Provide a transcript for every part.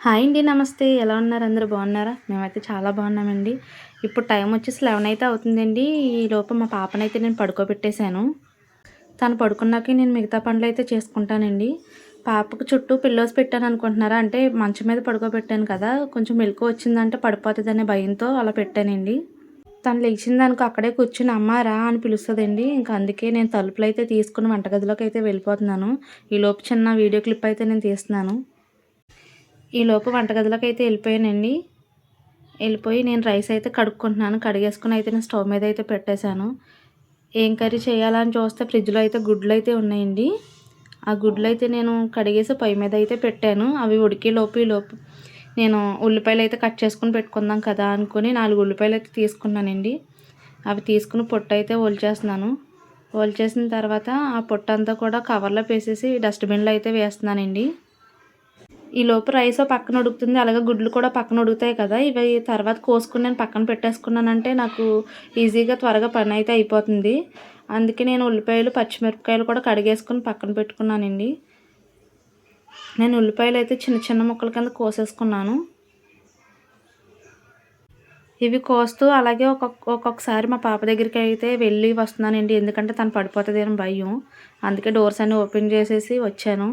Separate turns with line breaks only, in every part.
Hi అండి. నమస్తే. ఎలా ఉన్నారు? అందరూ బాగున్నారా? మేమైతే చాలా బాగున్నామండి. ఇప్పుడు టైం వచ్చేసి 11 అయితే అవుతుందండి. ఈలోపు మా పాపనైతే నేను పడుకోబెట్టేశాను. తను పడుకున్నాకే నేను మిగతా పనులైతే చేసుకుంటానండి. పాపకు చుట్టూ పిల్లోస్ పెట్టాననుకుంటున్నారా? అంటే మంచం మీద పడుకోబెట్టాను కదా! కొంచెం మెలుకువ వచ్చిందంటే పడిపోతదనే భయంతో అలా పెట్టానండి. తను లెగిసిందనుకో అక్కడే కూర్చొని అమ్మ రా అని పిలుస్తదండి. ఇంక అందుకే నేను తలుపులైతే తీసుకొని వంటగదిలోకైతే వెళ్ళిపోతున్నాను. ఈలోపు చిన్న వీడియో క్లిప్ అయితే నేను తీస్తున్నాను. ఈలోపు వంటగదిలోకైతే వెళ్ళిపోయానండి. వెళ్ళిపోయి నేను రైస్ అయితే కడుక్కుంటున్నాను. కడిగేసుకొని అయితే నేను స్టవ్ మీద అయితే పెట్టేశాను. ఏం కర్రీ చేయాలని చూస్తే ఫ్రిడ్జ్‌లో అయితే గుడ్లయితే ఉన్నాయండి. ఆ గుడ్లయితే నేను కడిగేసి పొయ్యి మీద అయితే పెట్టాను. అవి ఈలోపు నేను ఉల్లిపాయలైతే కట్ చేసుకొని పెట్టుకుందాం కదా అనుకుని 4 ఉల్లిపాయలైతే తీసుకున్నానండి. అవి తీసుకుని పొట్టయితే ఒలిచేస్తున్నాను. ఒలిచేసిన తర్వాత ఆ పొట్టంతా కూడా కవర్‌లో వేసేసి డస్ట్‌బిన్‌లో అయితే వేస్తున్నానండి. ఈలోపు రైస్ ఓ పక్కన ఉడుకుతుంది. అలాగే గుడ్లు కూడా పక్కన ఉడుకుతాయి కదా! ఇవి తర్వాత కోసుకొని నేను పక్కన పెట్టేసుకున్నానంటే నాకు ఈజీగా త్వరగా పనైతే అయిపోతుంది. అందుకే నేను ఉల్లిపాయలు, పచ్చిమిరపకాయలు కూడా కడిగేసుకొని పక్కన పెట్టుకున్నానండి. నేను ఉల్లిపాయలైతే చిన్న చిన్న ముక్కల కింద కోసేసుకున్నాను. ఇవి కోస్తూ అలాగే ఒక్కొక్కసారి మా పాప దగ్గరికైతే వెళ్ళి వస్తున్నానండి. ఎందుకంటే తను పడిపోతదేమో భయం. అందుకే డోర్స్ అన్నీ ఓపెన్ చేసేసి వచ్చాను.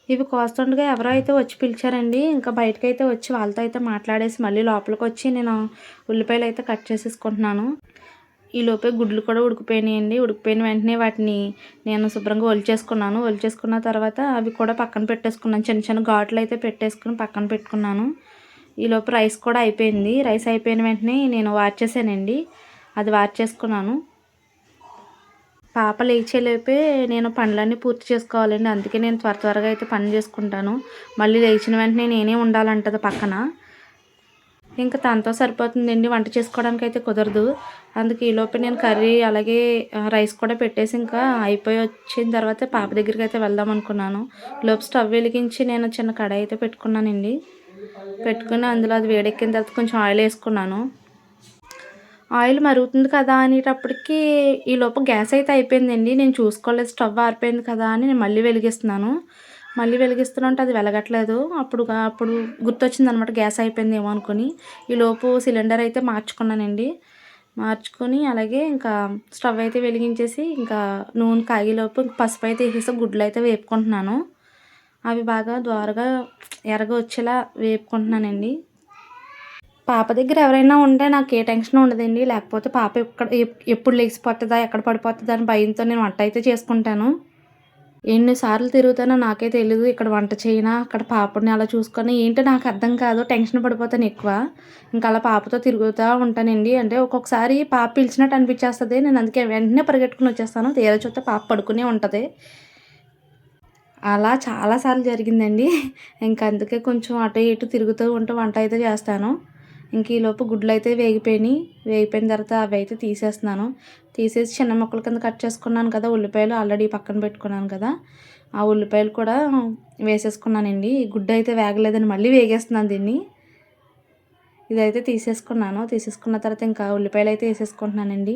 ఇవి కోస్తుండగా ఎవరో అయితే వచ్చి పిలిచారండి. ఇంకా బయటకైతే వచ్చి వాళ్ళతో అయితే మాట్లాడేసి మళ్ళీ లోపలికొచ్చి నేను ఉల్లిపాయలైతే కట్ చేసేసుకుంటున్నాను. ఈలోపే గుడ్లు కూడా ఉడికిపోయినాయండి. ఉడికిపోయిన వెంటనే వాటిని నేను శుభ్రంగా ఒలిచేసుకున్నాను. ఒలిచేసుకున్న తర్వాత అవి కూడా పక్కన పెట్టేసుకున్నాను. చిన్న చిన్న ఘాట్లయితే పెట్టేసుకొని పక్కన పెట్టుకున్నాను. ఈలోపు రైస్ కూడా అయిపోయింది. రైస్ అయిపోయిన వెంటనే నేను వార్చేసానండి. అది వార్చేసుకున్నాను. పాప లేచేలోపే నేను పనులన్నీ పూర్తి చేసుకోవాలండి. అందుకే నేను త్వరగా అయితే పని చేసుకుంటాను. మళ్ళీ లేచిన వెంటనే నేనే ఉండాలంటది పక్కన. ఇంక తనతో సరిపోతుందండి. వంట చేసుకోవడానికైతే కుదరదు. అందుకే ఈలోపే నేను కర్రీ అలాగే రైస్ కూడా పెట్టేసి ఇంకా అయిపోయి వచ్చిన తర్వాత పాప దగ్గరికైతే వెళ్దాం అనుకున్నాను. ఈలోపు స్టవ్ వెలిగించి నేను చిన్న కడాయి అయితే పెట్టుకున్నానండి. పెట్టుకుని అందులో అది వేడెక్కిన తర్వాత కొంచెం ఆయిల్ వేసుకున్నాను. ఆయిల్ మరుగుతుంది కదా అనేటప్పటికి ఈలోపు గ్యాస్ అయితే అయిపోయిందండి. నేను చూసుకోలేదు, స్టవ్ ఆరిపోయింది కదా అని నేను మళ్ళీ వెలిగిస్తున్నాను. మళ్ళీ వెలిగిస్తుంటే అది వెలగట్లేదు. అప్పుడు గుర్తొచ్చిందనమాట గ్యాస్ అయిపోయిందేమో అనుకుని. ఈలోపు సిలిండర్ అయితే మార్చుకున్నానండి. మార్చుకొని అలాగే ఇంకా స్టవ్ అయితే వెలిగించేసి ఇంకా నూనె కాగేలోపు పసుపు అయితే వేసేసి గుడ్లు అయితే వేపుకుంటున్నాను. అవి బాగా ద్వారగా ఎర్రగా వచ్చేలా వేపుకుంటున్నానండి. పాప దగ్గర ఎవరైనా ఉంటే నాకు ఏ టెన్షన్ ఉండదండి. లేకపోతే పాప ఎప్పుడు లెగిసిపోతదా, ఎక్కడ పడిపోతదా అని భయంతో నేను వంట అయితే చేసుకుంటాను. ఎన్ని సార్లు తిరుగుతానో నాకే తెలీదు. ఇక్కడ వంట చేయనా, అక్కడ పాపని అలా చూసుకొని ఏంటో నాకు అర్థం కాదు. టెన్షన్ పడిపోతాను ఎక్కువ. ఇంకా అలా పాపతో తిరుగుతూ ఉంటానండి. అంటే ఒక్కొక్కసారి పాప పిలిచినట్టు అనిపించేస్తది. నేను అందుకే వెంటనే పరిగెట్టుకొని వచ్చేస్తాను. తీరా చూస్తే పాప పడుకునే ఉంటది. అలా చాలా సార్లు జరిగిందండి. ఇంకా అందుకే కొంచెం అటు ఇటు తిరుగుతూ ఉంటూ వంట అయితే చేస్తాను. ఇంక ఈలోపు గుడ్లయితే వేగిపోయినాయి. వేగిపోయిన తర్వాత అవైతే తీసేస్తున్నాను. తీసేసి చిన్న ముక్కల కింద కట్ చేసుకున్నాను కదా! ఉల్లిపాయలు ఆల్రెడీ పక్కన పెట్టుకున్నాను కదా! ఆ ఉల్లిపాయలు కూడా వేసేసుకున్నానండి. గుడ్డయితే వేగలేదని మళ్ళీ వేగేస్తున్నాను దీన్ని. ఇదైతే తీసేసుకున్నాను. తీసేసుకున్న తర్వాత ఇంకా ఉల్లిపాయలయితే వేసేసుకుంటున్నానండి.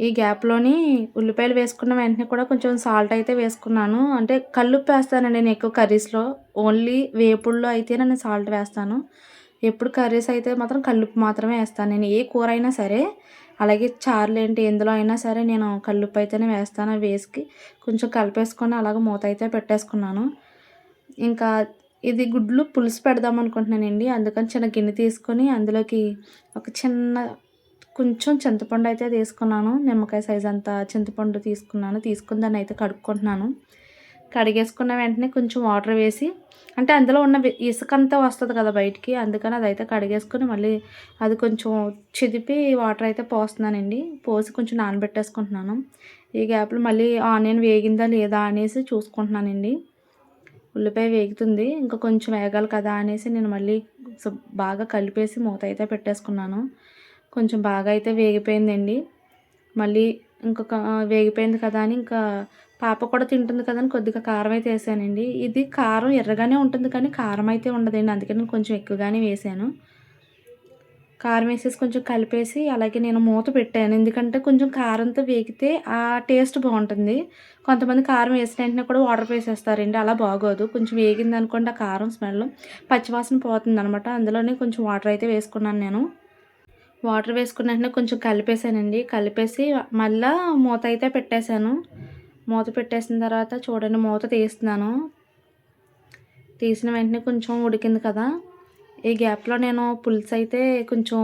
ఈ గ్యాప్‌లోని ఉల్లిపాయలు వేసుకున్న వెంటనే కూడా కొంచెం సాల్ట్ అయితే వేసుకున్నాను. అంటే కల్లుప్పు వేస్తానండి నేను ఎక్కువ కర్రీస్‌లో. ఓన్లీ వేపుడులో అయితే నేను సాల్ట్ వేస్తాను. ఎప్పుడు కర్రీస్ అయితే మాత్రం కల్లుప్పు మాత్రమే వేస్తాను నేను. ఏ కూర అయినా సరే, అలాగే చారులేంటి ఎందులో అయినా సరే నేను కల్లుప్పు అయితేనే వేస్తాను. అవి వేసి కొంచెం కలిపేసుకొని అలాగ మూత అయితే పెట్టేసుకున్నాను. ఇంకా ఇది గుడ్లు పులుసు పెడదాం అనుకుంటున్నానండి. అందుకని చిన్న గిన్నె తీసుకొని అందులోకి ఒక చిన్న కొంచెం చింతపండు అయితే తీసుకున్నాను. నిమ్మకాయ సైజ్ అంత చింతపండు తీసుకున్నాను. తీసుకుని దాన్నయితే కడుక్కుంటున్నాను. కడిగేసుకున్న వెంటనే కొంచెం వాటర్ వేసి అంటే అందులో ఉన్న ఇసుకంతా వస్తది కదా బయటికి. అందుకని అదైతే కడిగేసుకొని మళ్ళీ అది కొంచెం చిదిపి వాటర్ అయితే పోస్తున్నానండి. పోసి కొంచెం నానబెట్టేసుకుంటున్నాను. ఈ గ్యాప్‌లో మళ్ళీ ఆనియన్ వేగిందా లేదా అనేసి చూసుకుంటున్నానండి. ఉల్లిపాయ వేగుతుంది. ఇంకా కొంచెం వేగాలి కదా అనేసి నేను మళ్ళీ బాగా కలిపేసి మూత అయితే పెట్టేసుకున్నాను. కొంచెం బాగా అయితే వేగిపోయిందండి. మళ్ళీ ఇంకొక వేగిపోయింది కదా అని ఇంకా పాప కూడా తింటుంది కదా అని కొద్దిగా కారం అయితే వేసానండి. ఇది కారం ఎర్రగానే ఉంటుంది కానీ కారం అయితే ఉండదండి. అందుకే నేను కొంచెం ఎక్కువగానే వేసాను. కారం వేసేసి కొంచెం కలిపేసి అలాగే నేను మూత పెట్టాను. ఎందుకంటే కొంచెం కారంతో వేగితే ఆ టేస్ట్ బావుంటుంది. కొంతమంది కారం వేసిన వెంటనే కూడా వాటర్ వేసేస్తారండి. అలా బాగోదు. కొంచెం వేగిందనుకోండి ఆ కారం స్మెల్ పచ్చివాసన పోతుందనమాట. అందులోనే కొంచెం వాటర్ అయితే వేసుకున్నాను నేను. వాటర్ వేసుకున్న వెంటనే కొంచెం కలిపేసానండి. కలిపేసి మళ్ళా మూత అయితే పెట్టేశాను. మూత పెట్టేసిన తర్వాత చూడండి మూత తీస్తున్నాను. తీసిన వెంటనే కొంచెం ఉడికింది కదా! ఈ గ్యాప్‌లో నేను పులుసయితే కొంచెం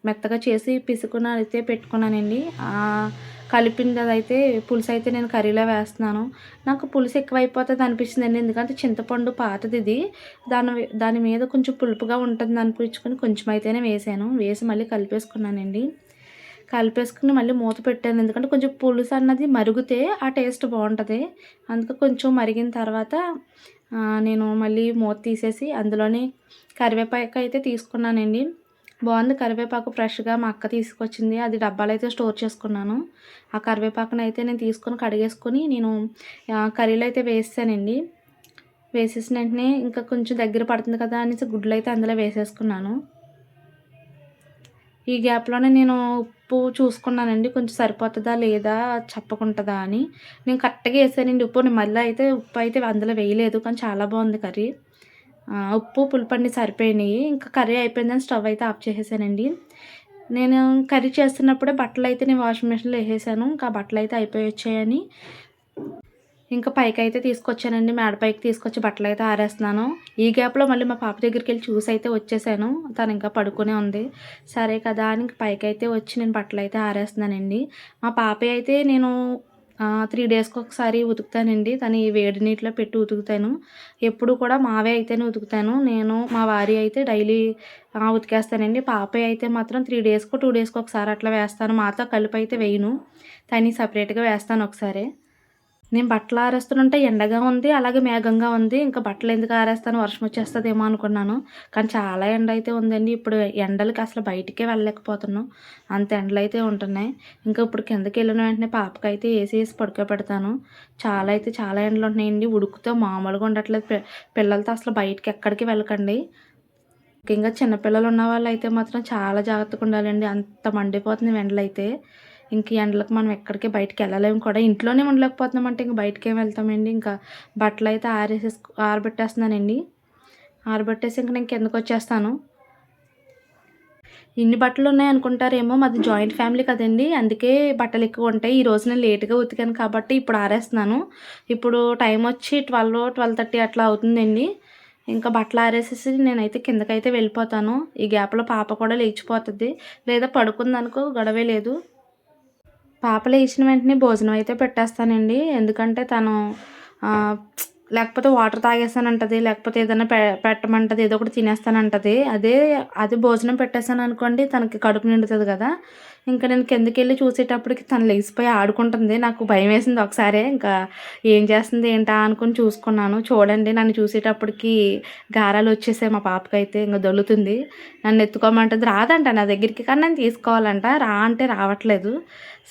మెత్తగా చేసి పిసుకుని అయితే పెట్టుకున్నానండి. కలిపిందదైతే పులుసయితే నేను కర్రీలో వేస్తున్నాను. నాకు పులుసు ఎక్కువైపోతది అనిపించిందండి. ఎందుకంటే చింతపండు పాతదిది. దాని మీద కొంచెం పులుపుగా ఉంటుంది అనిపించుకొని కొంచెం అయితేనే వేసాను. వేసి మళ్ళీ కలిపేసుకున్నానండి. కలిపేసుకుని మళ్ళీ మూత పెట్టాను. ఎందుకంటే కొంచెం పులుసు అన్నది మరిగితే ఆ టేస్ట్ బావుంటది. అందుకే కొంచెం మరిగిన తర్వాత నేను మళ్ళీ మూత తీసేసి అందులోనే కరివేపాకు అయితే తీసుకున్నానండి. బావుంది కరివేపాకు ఫ్రెష్‌గా మా అక్క తీసుకొచ్చింది. అది డబ్బాలో అయితే స్టోర్ చేసుకున్నాను. ఆ కరివేపాకునైతే నేను తీసుకొని కడిగేసుకొని నేను కర్రీలో అయితే వేసేసానండి. వేసేసిన వెంటనే ఇంకా కొంచెం దగ్గర పడుతుంది కదా అనేసి గుడ్లయితే అందులో వేసేసుకున్నాను. ఈ గ్యాప్‌లోనే నేను ఉప్పు చూసుకున్నానండి. కొంచెం సరిపోతదా లేదా చప్పకుంటదా అని. నేను కరెక్ట్‌గా ఏసానండి ఉప్పు. నేను మళ్ళీ అయితే ఉప్పు అయితే అందులో వేయలేదు. కానీ చాలా బావుంది కర్రీ. ఉప్పు, పులుపన్నీ సరిపోయినాయి. ఇంకా కర్రీ అయిపోయిందని స్టవ్ అయితే ఆఫ్ చేసేసానండి. నేను కర్రీ చేస్తున్నప్పుడే బట్టలైతే నేను వాషింగ్ మిషన్‌లో ఏసేసాను. ఇంకా బట్టలైతే అయిపోయొచ్చాయని ఇంకా పైకైతే తీసుకొచ్చానండి. మేడ పైకి తీసుకొచ్చి బట్టలైతే ఆరేస్తున్నాను. ఈ గ్యాప్‌లో మళ్ళీ మా పాప దగ్గరికెళ్ళి చూసైతే వచ్చేసాను. తను ఇంకా పడుకునే ఉంది. సరే కదా అని పైకైతే వచ్చి నేను బట్టలైతే ఆరేస్తున్నానండి. మా పాపయి అయితే నేను 3 డేస్‌కి ఒకసారి ఉతుకుతానండి. తను ఈ వేడి నీటిలో పెట్టి ఉతుకుతాను. ఎప్పుడు కూడా మావే అయితేనే ఉతుకుతాను. నేను మా వారియి అయితే డైలీ ఉతికేస్తానండి. పాపయి అయితే మాత్రం 3 డేస్‌కో, 2 డేస్‌కో ఒకసారి అట్లా వేస్తాను. మాతో కలిపి అయితే వేయను. తనయి సెపరేట్‌గా వేస్తాను ఒకసారి. నేను బట్టలు ఆరేస్తుంటే ఎండగా ఉంది. అలాగే మేఘంగా ఉంది. ఇంకా బట్టలు ఎందుకు ఆరేస్తాను వర్షం వచ్చేస్తదేమో అనుకున్నాను. కానీ చాలా ఎండ అయితే ఉందండి. ఇప్పుడు ఎండలకి అసలు బయటికే వెళ్ళలేకపోతున్నాం. అంత ఎండలైతే ఉంటున్నాయి. ఇంకా ఇప్పుడు కిందకెళ్ళిన వెంటనే పాపకైతే ఏసీ ఏసి పడుకోబెడతాను. చాలా ఎండలు ఉంటున్నాయండి. ఉడుకుతో మామూలుగా ఉండట్లేదు. పిల్లలతో అసలు బయటికి ఎక్కడికి వెళ్ళకండి. ముఖ్యంగా చిన్న పిల్లలు ఉన్న వాళ్ళైతే మాత్రం చాలా జాగ్రత్తగా ఉండాలండి. అంత మండిపోతుంది ఎండలైతే. ఇంక ఈ ఎండలకు మనం ఎక్కడికి బయటికెళ్ళలేము కూడా. ఇంట్లోనే ఉండలేకపోతున్నామంటే ఇంక బయటికేం వెళ్తామండి. ఇంకా బట్టలైతే ఆరబెట్టేస్తున్నానండి. ఆరబెట్టేసి ఇంక నేను కిందకొచ్చేస్తాను. ఇన్ని బట్టలున్నాయనుకుంటారేమో మాది జాయింట్ ఫ్యామిలీ కదండీ! అందుకే బట్టలెక్కువుంటాయి. ఈరోజు నేను లేట్‌గా ఉతికాను కాబట్టి ఇప్పుడు ఆరేస్తున్నాను. ఇప్పుడు టైమొచ్చి 12, 12:30 అట్లా అవుతుందండి. ఇంకా బట్టలు ఆరేసేసి నేనైతే కిందకైతే వెళ్ళిపోతాను. ఈ గ్యాప్‌లో పాప కూడా లేచిపోతది. లేదా పడుకుందనుకో గొడవే లేదు. పాప లేచిన వెంటనే భోజనం అయితే పెట్టేస్తానండి. ఎందుకంటే తను ఆహ్, లేకపోతే వాటర్ తాగేస్తానంటది. లేకపోతే ఏదన్నా పెట్టమంటది. ఏదో ఒకటి తినేస్తానంటది. అది భోజనం పెట్టేసాననుకోండి తనకి కడుపు నిండుతది గదా! ఇంక నేను కిందకెళ్ళి చూసేటప్పటికి తను లెగిసిపోయి ఆడుకుంటుంది. నాకు భయమేసింది ఒకసారే. ఇంకా ఏం చేస్తుంది ఏంటా అనుకుని చూసుకున్నాను. చూడండి నన్ను చూసేటప్పటికి గారాలొచ్చేసాయి మా పాపకైతే. ఇంక దొర్లుతుంది. నన్ను ఎత్తుకోమంటది. రాదంట నా దగ్గరికి. కానీ నేను తీసుకోవాలంట. రా అంటే రావట్లేదు.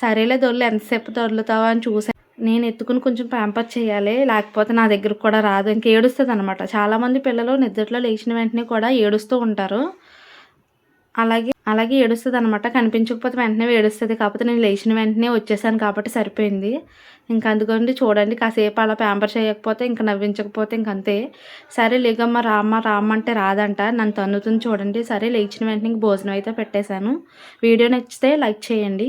సరేలే దొర్లు ఎంతసేపు దొర్లుతావా అని చూసా. నేను ఎత్తుకుని కొంచెం ప్యాంపర్ చేయాలి. లేకపోతే నా దగ్గరికి కూడా రాదు. ఇంక ఏడుస్తదనమాట. చాలామంది పిల్లలు నిద్దట్లో లేచిన వెంటనే కూడా ఏడుస్తూ ఉంటారు. అలాగే ఏడుస్తదనమాట. కనిపించకపోతే వెంటనే ఏడుస్తది. కాకపోతే నేను లేచిన వెంటనే వచ్చేసాను కాబట్టి సరిపోయింది. ఇంక అందుకండి చూడండి కాసేపు అలా ప్యాంపర్ చేయకపోతే ఇంక నవ్వించకపోతే ఇంకంతే. సరే లేగమ్మ రామ్మ అంటే రాదంట. నన్ను తన్నుతుంది చూడండి. సరే లేచిన వెంటనే ఇంక భోజనం అయితే పెట్టేశాను. వీడియో నచ్చితే లైక్ చేయండి.